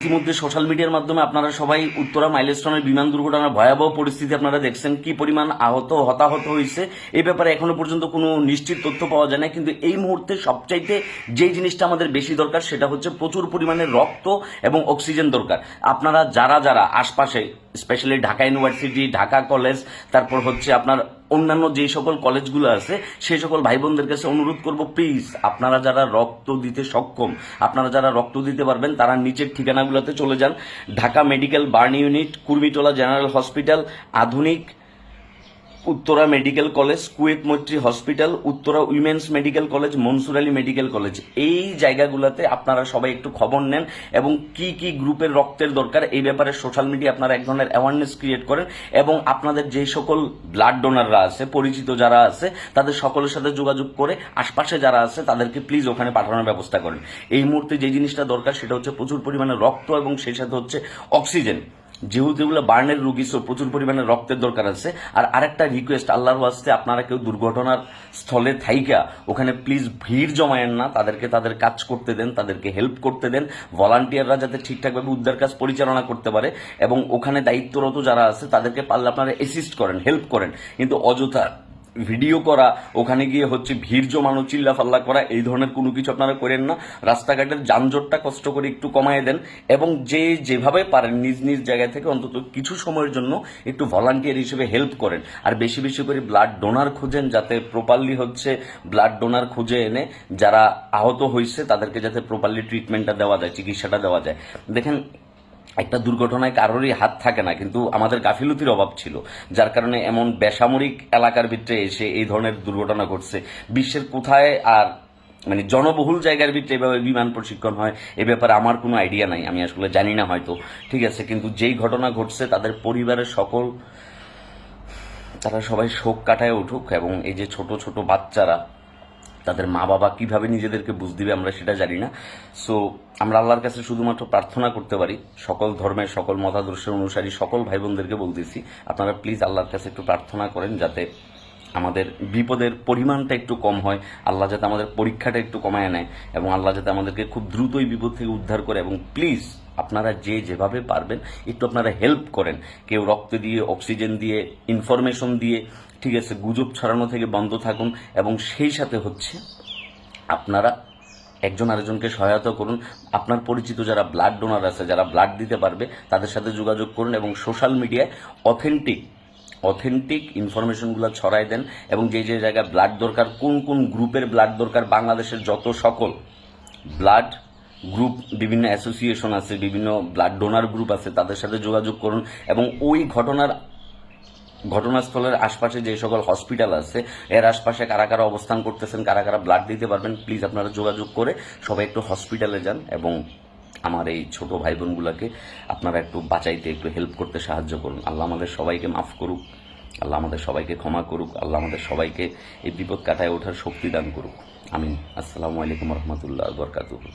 ইতিমধ্যে সোশ্যাল মিডিয়ার মাধ্যমে আপনারা সবাই উত্তরা মাইলস্টোনের বিমান দুর্ঘটনার ভয়াবহ পরিস্থিতি আপনারা দেখছেন, কি পরিমাণ আহত হতাহত হয়েছে এই ব্যাপারে এখনো পর্যন্ত কোনো নিশ্চিত তথ্য পাওয়া যায় না। কিন্তু এই মুহূর্তে সবচাইতে যে জিনিসটা আমাদের বেশি দরকার সেটা হচ্ছে প্রচুর পরিমাণে রক্ত এবং অক্সিজেন দরকার। আপনারা যারা যারা আশপাশে, specially Dhaka university, Dhaka college, তারপর হচ্ছে আপনার অন্যান্য যে সকল কলেজগুলো আছে সেই সকল ভাই বোনদের কাছে অনুরোধ করব, প্লিজ আপনারা যারা রক্ত দিতে সক্ষম, আপনারা যারা রক্ত দিতে পারবেন তারা নিচের ঠিকানাগুলোতে চলে যান। Dhaka medical burn unit, Kurmitola general hospital, আধুনিক, উত্তরা মেডিকেল কলেজ, কুয়েত মৈত্রী hospital, Uttara women's medical college, Mansur Ali medical college, এই জায়গাগুলোতে আপনারা সবাই একটু খবর নেন এবং কি কি গ্রুপের রক্তের দরকার এই ব্যাপারে সোশ্যাল মিডিয়া আপনারা এক ধরনের অ্যাওয়ারনেস ক্রিয়েট করেন এবং আপনাদের যে সকল ব্লাড ডোনাররা আছে, পরিচিত যারা আছে, তাদের সকলের সাথে যোগাযোগ করে আশপাশে যারা আছে তাদেরকে প্লিজ ওখানে পাঠানোর ব্যবস্থা করেন। এই মুহূর্তে যে জিনিসটা দরকার সেটা হচ্ছে প্রচুর পরিমাণে রক্ত এবং সেই সাথে হচ্ছে অক্সিজেন। যেহেতু এগুলো বার্নের রুগী, সো প্রচুর পরিমাণে রক্তের দরকার আছে। আর আরেকটা রিকোয়েস্ট, আল্লাহর ওয়াস্তে আপনারা কেউ দুর্ঘটনার স্থলে থাইকা ওখানে প্লিজ ভিড় জমায়েন না, তাদেরকে তাদের কাজ করতে দেন, তাদেরকে হেল্প করতে দেন। ভলান্টিয়াররা যাতে ঠিকঠাকভাবে উদ্ধার কাজ পরিচালনা করতে পারে এবং ওখানে দায়িত্বরত যারা আছে তাদেরকে পারলে আপনারা অ্যাসিস্ট করেন, হেল্প করেন। কিন্তু অযথা ভিডিও করা, ওখানে গিয়ে হচ্ছে ভিড় জমানো, চিল্লাফাল্লা করা, এই ধরনের কোনো কিছু আপনারা করেন না। রাস্তাঘাটের যানজটটা কষ্ট করে একটু কমায় দেন এবং যে যেভাবে পারেন নিজ নিজ জায়গা থেকে অন্তত কিছু সময়ের জন্য একটু ভলান্টিয়ার হিসেবে হেল্প করেন। আর বেশি বেশি করে ব্লাড ডোনার খুঁজেন, যাতে প্রপারলি হচ্ছে ব্লাড ডোনার খুঁজে এনে যারা আহত হয়েছে তাদেরকে যাতে প্রপারলি ট্রিটমেন্টটা দেওয়া যায়, চিকিৎসাটা দেওয়া যায়। দেখেন, একটা দুর্ঘটনায় কারোরই হাত থাকে না, কিন্তু আমাদের গাফিলতির অভাব ছিল, যার কারণে এমন বেসামরিক এলাকার ভিতরে এসে এই ধরনের দুর্ঘটনা ঘটছে। বিশ্বের কোথায় আর মানে জনবহুল জায়গার ভিতরে এভাবে বিমান প্রশিক্ষণ হয় এ ব্যাপারে আমার কোনো আইডিয়া নাই, আমি আসলে জানি না হয়তো, ঠিক আছে। কিন্তু যেই ঘটনা ঘটছে তাদের পরিবারের সকল, তারা সবাই শোক কাটায় উঠুক এবং এই যে ছোট ছোট বাচ্চারা, তাদের মা বাবা কিভাবে নিজেদেরকে বুঝ দিবে আমরা সেটা জানি না। সো আমরা আল্লাহর কাছে শুধুমাত্র প্রার্থনা করতে পারি, সকল ধর্মের সকল মতাদর্শের অনুসারী সকল ভাই বোনদেরকে বলতেছি, আপনারা প্লিজ আল্লাহর কাছে একটু প্রার্থনা করেন যাতে আমাদের বিপদের পরিমাণটা একটু কম হয়, আল্লাহ যাতে আমাদের পরীক্ষাটা একটু কমায় নেয় এবং আল্লাহ যাতে আমাদেরকে খুব দ্রুতই বিপদ থেকে উদ্ধার করে। এবং প্লিজ আপনারা যে যেভাবে পারবেন একটু আপনারা হেল্প করেন, কেউ রক্ত দিয়ে, অক্সিজেন দিয়ে, ইনফরমেশন দিয়ে, ঠিক আছে। গুজব ছড়ানো থেকে বন্ধ থাকুন এবং সেই সাথে হচ্ছে আপনারা একজন আরেকজনকে সহায়তা করুন। আপনার পরিচিত যারা ব্লাড ডোনার আছে, যারা ব্লাড দিতে পারবে, তাদের সাথে যোগাযোগ করুন এবং সোশ্যাল মিডিয়ায় অথেন্টিক ইনফরমেশনগুলো ছড়াই দেন এবং যে যে জায়গায় ব্লাড দরকার, কোন কোন গ্রুপের ব্লাড দরকার, বাংলাদেশের যত সকল ব্লাড গ্রুপ, বিভিন্ন অ্যাসোসিয়েশন আছে, বিভিন্ন ব্লাড ডোনার গ্রুপ আছে, তাদের সাথে যোগাযোগ করুন এবং ওই ঘটনাস্থলের আশপাশে যে সকল হসপিটাল আছে এর আশপাশে কারা কারা অবস্থান করতেছেন, কারা কারা ব্লাড দিতে পারবেন, প্লিজ আপনারা যোগাযোগ করে সবাই একটু হসপিটালে যান এবং আমার এই ছোট ভাই বোনগুলোকে আপনারা একটু বাঁচাইতে, একটু হেল্প করতে সাহায্য করুন। আল্লাহ আমাদের সবাইকে মাফ করুক, আল্লাহ আমাদের সবাইকে ক্ষমা করুক, আল্লাহ আমাদের সবাইকে এই বিপদ কাটায় ওঠার শক্তি দান করুক। আমিন। আসসালামু আলাইকুম রহমতুল্লাহ বরকাতুহু।